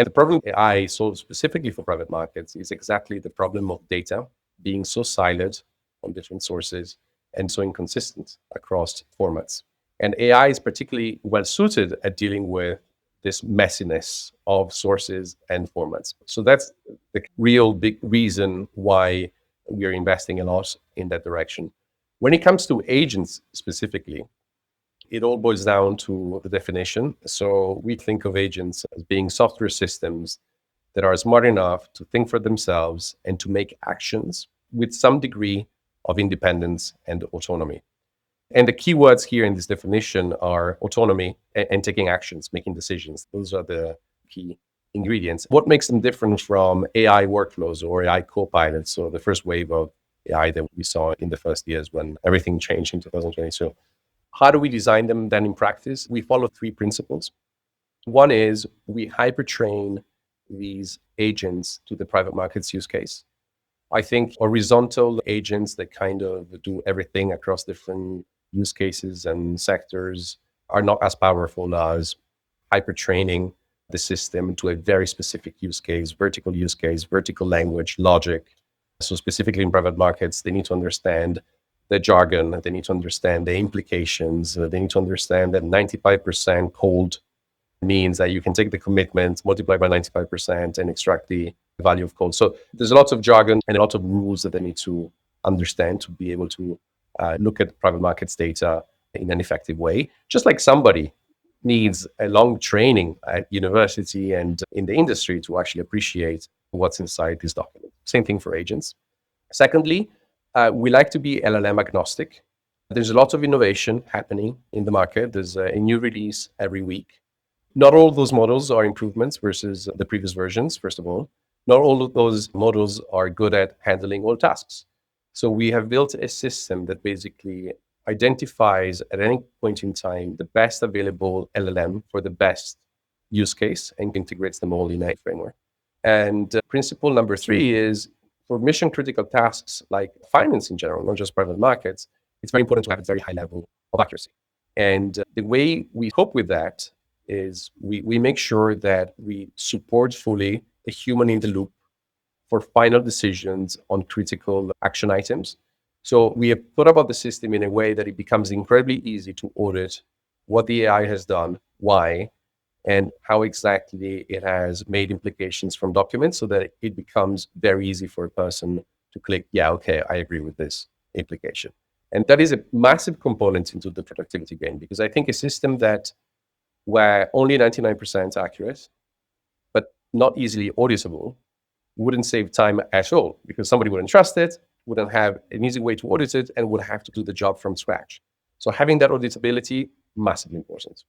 And the problem AI solves specifically for private markets is exactly the problem of data being so siloed on different sources and so inconsistent across formats. And AI is particularly well suited at dealing with this messiness of sources and formats. So that's the real big reason why we are investing a lot in that direction. When it comes to agents specifically, it all boils down to the definition. So we think of agents as being software systems that are smart enough to think for themselves and to make actions with some degree of independence and autonomy. And the key words here in this definition are autonomy and taking actions, making decisions. Those are the key ingredients. What makes them different from AI workflows or AI co-pilots, so the first wave of AI that we saw in the first years when everything changed in 2022? How do we design them then in practice? We follow three principles. One is we hypertrain these agents to the private markets use case. I think horizontal agents that kind of do everything across different use cases and sectors are not as powerful as hypertraining the system to a very specific use case, vertical language, logic. So specifically in private markets, they need to understand the jargon, they need to understand the implications, they need to understand that 95% cold means that you can take the commitment, multiply by 95% and extract the value of cold. So there's a lot of jargon and a lot of rules that they need to understand to be able to look at private markets data in an effective way. Just like somebody needs a long training at university and in the industry to actually appreciate what's inside this document. Same thing for agents. Secondly, we like to be LLM agnostic. There's a lot of innovation happening in the market. There's a new release every week. Not all of those models are improvements versus the previous versions, first of all. Not all of those models are good at handling all tasks. So we have built a system that basically identifies at any point in time the best available LLM for the best use case and integrates them all in a framework. And principle number three is for mission critical tasks like finance in general, not just private markets, it's very important to have a very high level of accuracy. And the way we cope with that is we make sure that we support fully a human in the loop for final decisions on critical action items. So we have thought about the system in a way that it becomes incredibly easy to audit what the AI has done, why, and how exactly it has made implications from documents so that it becomes very easy for a person to click, yeah, okay, I agree with this implication. And that is a massive component into the productivity gain, because I think a system that where only 99% accurate, but not easily auditable, wouldn't save time at all because somebody wouldn't trust it, wouldn't have an easy way to audit it, and would have to do the job from scratch. So having that auditability, massively important.